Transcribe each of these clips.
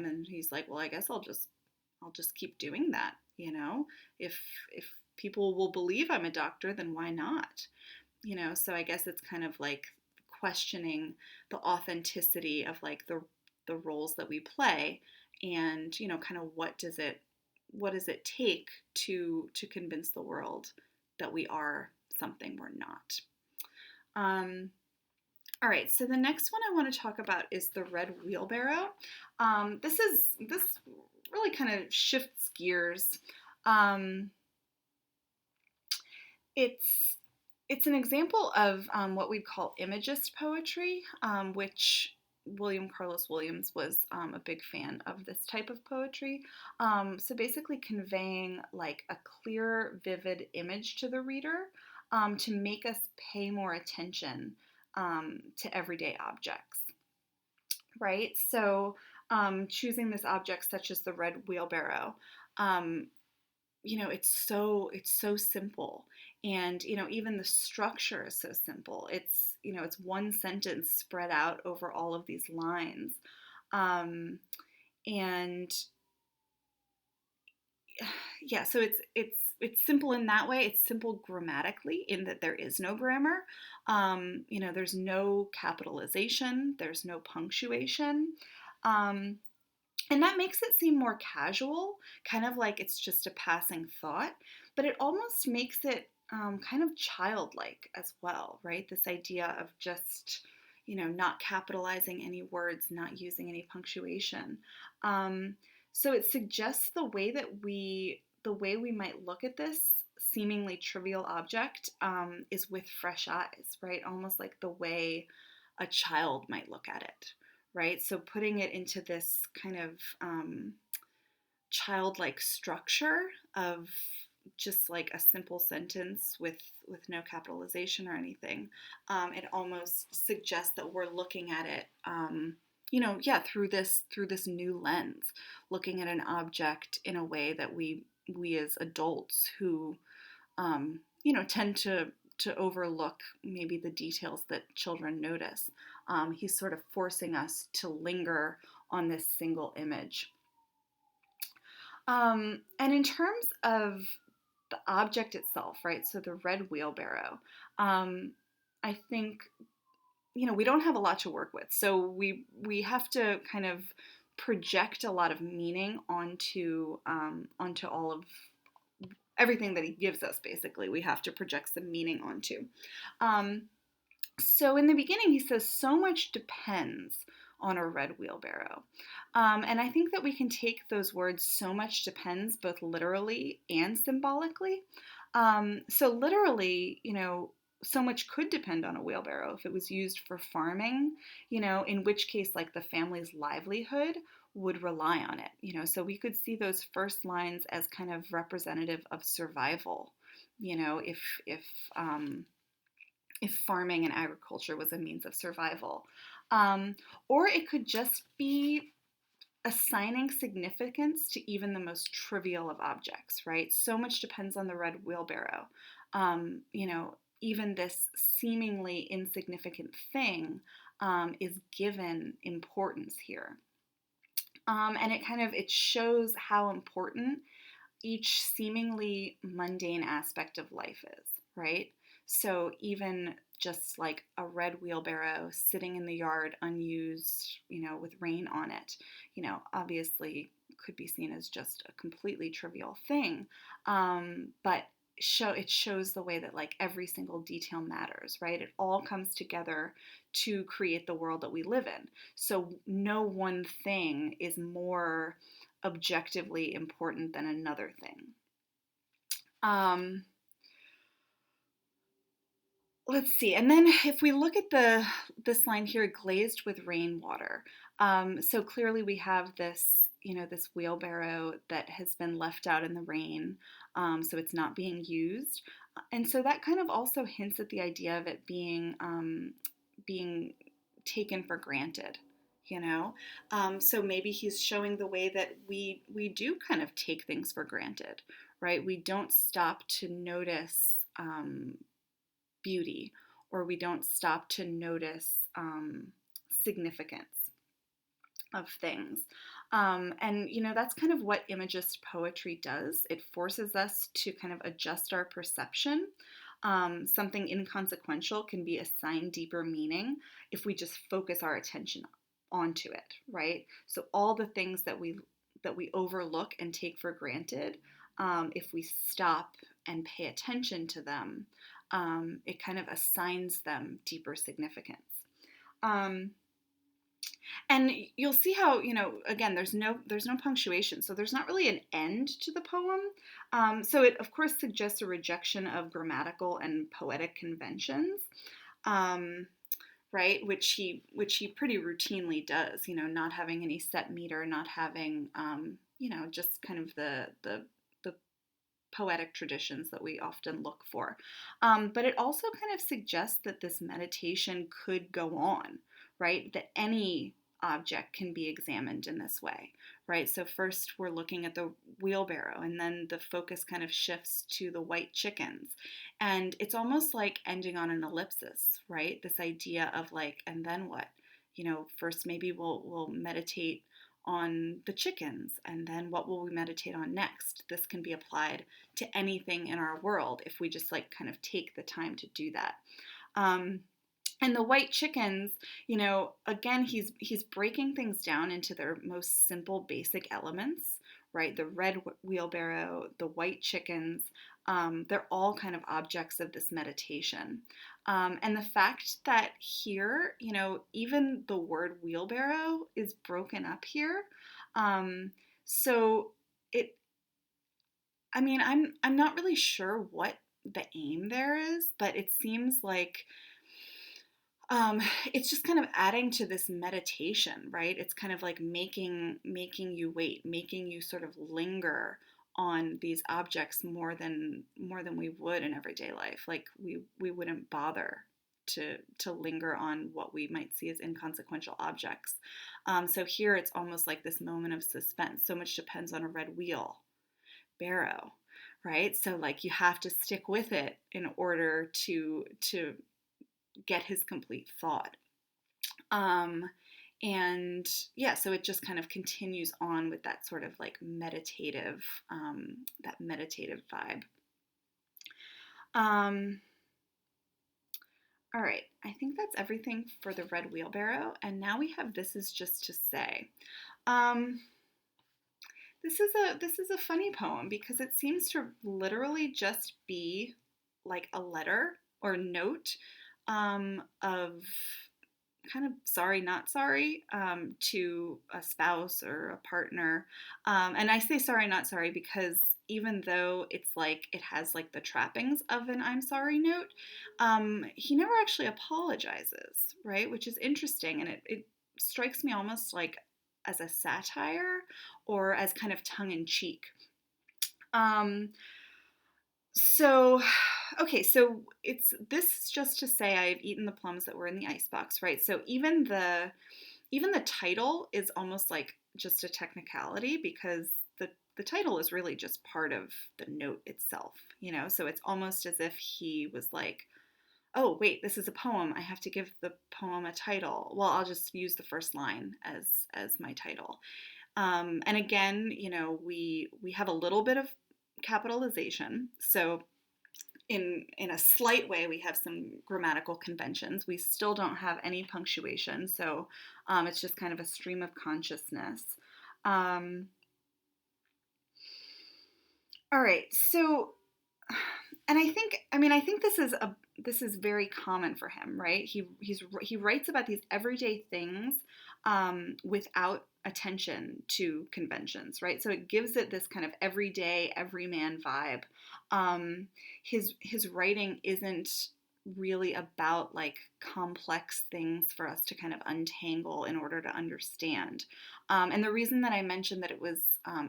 And he's like, well, I guess I'll just keep doing that, you know? If people will believe I'm a doctor, then why not? So I guess it's kind of like questioning the authenticity of like the roles that we play, and kind of what does it take to convince the world that we are something we're not. um, all right, so the next one I want to talk about is the red wheelbarrow. This really kind of shifts gears. Um, it's it's an example of what we'd call imagist poetry, which William Carlos Williams was a big fan of this type of poetry. So basically, conveying like a clear, vivid image to the reader to make us pay more attention to everyday objects, right? So, choosing this object such as the red wheelbarrow, um, it's so simple, and even the structure is so simple. It's one sentence spread out over all of these lines, um, and yeah, so it's simple in that way. It's simple grammatically in that there is no grammar. There's no capitalization, there's no punctuation. Um, and that makes it seem more casual, kind of like it's just a passing thought, but it almost makes it kind of childlike as well, right? This idea of just, not capitalizing any words, not using any punctuation. Um, so it suggests the way we might look at this seemingly trivial object is with fresh eyes, right? Almost like the way a child might look at it, right? So putting it into this kind of childlike structure of just like a simple sentence with no capitalization or anything, it almost suggests that we're looking at it, yeah, through this new lens, looking at an object in a way that we as adults who tend to overlook maybe the details that children notice. He's sort of forcing us to linger on this single image. And in terms of the object itself, right? So the red wheelbarrow, I think we don't have a lot to work with, so we have to kind of project a lot of meaning onto all of everything that he gives us. Basically, we have to project some meaning onto. Um, so in the beginning, he says, so much depends on a red wheelbarrow. And I think that we can take those words, so much depends, both literally and symbolically. So literally, so much could depend on a wheelbarrow if it was used for farming, in which case, like, the family's livelihood would rely on it. So we could see those first lines as kind of representative of survival, if if farming and agriculture was a means of survival. Um, or it could just be assigning significance to even the most trivial of objects, right? So much depends on the red wheelbarrow. Even this seemingly insignificant thing is given importance here. And it shows how important each seemingly mundane aspect of life is, right? So even just like a red wheelbarrow sitting in the yard unused, with rain on it, obviously could be seen as just a completely trivial thing. But it shows the way that like every single detail matters, right? It all comes together to create the world that we live in. So no one thing is more objectively important than another thing. Um, let's see. And then if we look at this line here, glazed with rainwater. So clearly we have this wheelbarrow that has been left out in the rain, so it's not being used. And so that kind of also hints at the idea of it being taken for granted. So maybe he's showing the way that we do kind of take things for granted, right? We don't stop to notice beauty, or we don't stop to notice significance of things. And, that's kind of what Imagist poetry does. It forces us to kind of adjust our perception. Something inconsequential can be assigned deeper meaning if we just focus our attention onto it, right? So all the things that we overlook and take for granted, if we stop and pay attention to them, it kind of assigns them deeper significance. Um, and you'll see how, again, there's no punctuation, so there's not really an end to the poem. So it of course suggests a rejection of grammatical and poetic conventions. Um, right, which he pretty routinely does, not having any set meter, not having just kind of the poetic traditions that we often look for. But it also kind of suggests that this meditation could go on, right? That any object can be examined in this way, right? So first we're looking at the wheelbarrow, and then the focus kind of shifts to the white chickens. And it's almost like ending on an ellipsis, right? This idea of like, and then what? First maybe we'll meditate on the chickens, and then what will we meditate on next? This can be applied to anything in our world if we just like kind of take the time to do that. And the white chickens, again, he's breaking things down into their most simple, basic elements, right? The red wheelbarrow, the white chickens, they're all kind of objects of this meditation. And the fact that here, even the word wheelbarrow is broken up here, so it, I mean, I'm not really sure what the aim there is, but it seems like it's just kind of adding to this meditation, right? It's kind of like making you wait, making you sort of linger on these objects more than we would in everyday life. Like we wouldn't bother to linger on what we might see as inconsequential objects. So here it's almost like this moment of suspense. So much depends on a red wheel barrow, right? So like you have to stick with it in order to get his complete thought. And yeah, so it just kind of continues on with that sort of like that meditative vibe. Um, all right, I think that's everything for the red wheelbarrow, and now we have This Is Just to Say. Um, this is a funny poem because it seems to literally just be like a letter or note of kind of sorry, not sorry, to a spouse or a partner. And I say sorry, not sorry because even though it's like it has like the trappings of an I'm sorry note, he never actually apologizes, right? Which is interesting. And it strikes me almost like as a satire or as kind of tongue in cheek. Um, so, okay, so it's this just to say I've eaten the plums that were in the icebox, right? So even the title is almost like just a technicality because the title is really just part of the note itself, So it's almost as if he was like, "Oh, wait, this is a poem. I have to give the poem a title. Well, I'll just use the first line as my title." And again, we have a little bit of capitalization. So in a slight way, we have some grammatical conventions. We still don't have any punctuation, so it's just kind of a stream of consciousness. Um, all right, so and I think this is very common for him, right? He writes about these everyday things without attention to conventions, right? So it gives it this kind of everyday, everyman vibe. Um, his writing isn't really about like complex things for us to kind of untangle in order to understand. And the reason that I mentioned that it was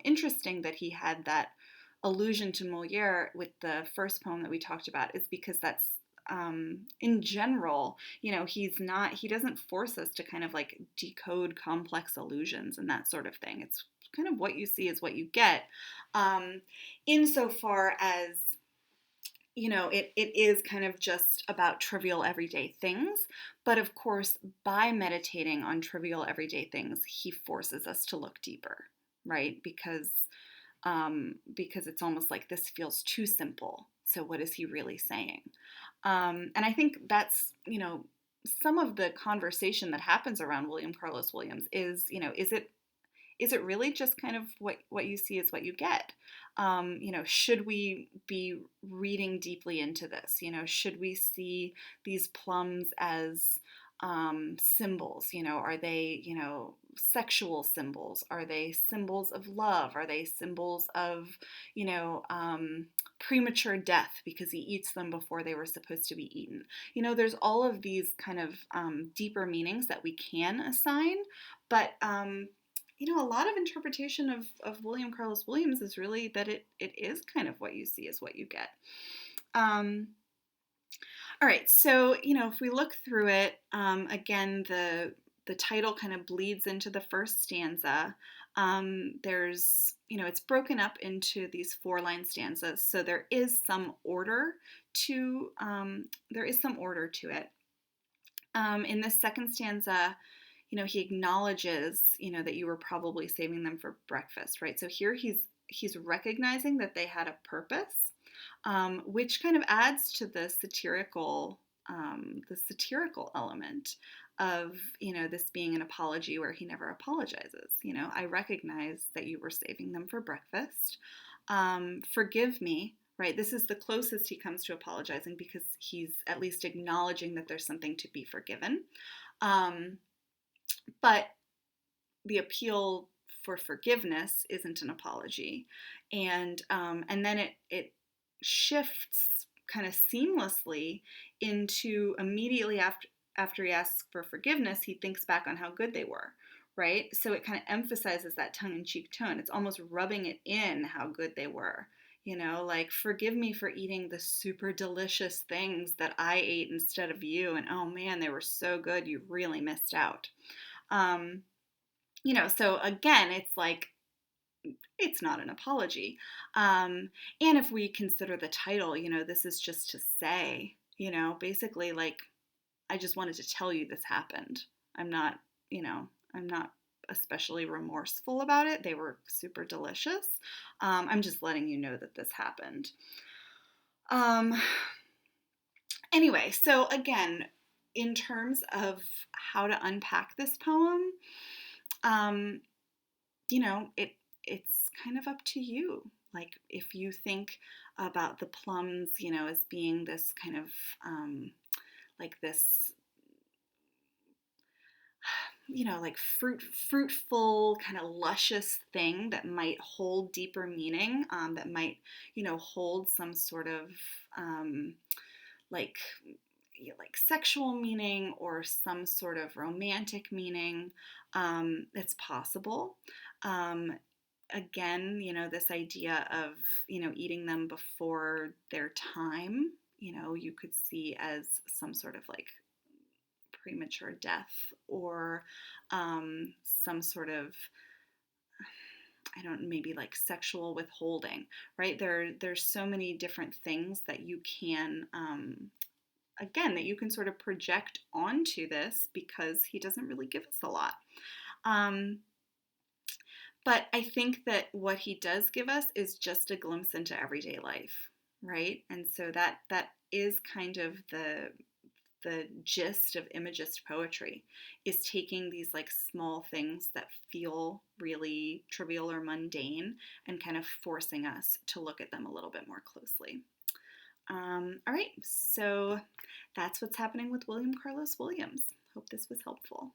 interesting that he had that allusion to Moliere with the first poem that we talked about is because that's in general, he doesn't force us to kind of like decode complex allusions and that sort of thing. It's kind of what you see is what you get, insofar as it is kind of just about trivial everyday things. But of course, by meditating on trivial everyday things, he forces us to look deeper, right? Because it's almost like this feels too simple. So what is he really saying? And I think that's, some of the conversation that happens around William Carlos Williams is, is it really just kind of what you see is what you get? Should we be reading deeply into this? Should we see these plums as symbols? Are they, sexual symbols? Are they symbols of love? Are they symbols of, you know, um, premature death because he eats them before they were supposed to be eaten? There's all of these kind of deeper meanings that we can assign, but a lot of interpretation of William Carlos Williams is really that it is kind of what you see is what you get. Um, all right, so if we look through it, again, the title kind of bleeds into the first stanza. There's, it's broken up into these 4-line stanzas, so there is some order to it. In this second stanza, he acknowledges, that you were probably saving them for breakfast, right? So here he's recognizing that they had a purpose, which kind of adds to the satirical element of, this being an apology where he never apologizes. I recognize that you were saving them for breakfast. Forgive me. Right, this is the closest he comes to apologizing because he's at least acknowledging that there's something to be forgiven. But the appeal for forgiveness isn't an apology, and then it shifts kind of seamlessly into immediately after he asks for forgiveness, he thinks back on how good they were, right? So it kind of emphasizes that tongue-in-cheek tone. It's almost rubbing it in how good they were. Like, forgive me for eating the super delicious things that I ate instead of you, and oh man, they were so good, you really missed out. Um, so again, it's like, it's not an apology. And if we consider the title, this is just to say, basically, like, I just wanted to tell you this happened. I'm not, I'm not especially remorseful about it. They were super delicious. I'm just letting you know that this happened. Anyway, so again, in terms of how to unpack this poem, it's kind of up to you. Like, if you think about the plums, as being this kind of like this, like fruitful, kind of luscious thing that might hold deeper meaning, that might, hold some sort of like sexual meaning or some sort of romantic meaning. It's possible. Again, this idea of, eating them before their time, you could see as some sort of like premature death, or some sort of, I don't know, maybe like sexual withholding, right? There's so many different things that you can, again, that you can sort of project onto this because he doesn't really give us a lot. But I think that what he does give us is just a glimpse into everyday life, right? And so that is kind of the gist of Imagist poetry, is taking these like small things that feel really trivial or mundane and kind of forcing us to look at them a little bit more closely. All right, so that's what's happening with William Carlos Williams. Hope this was helpful.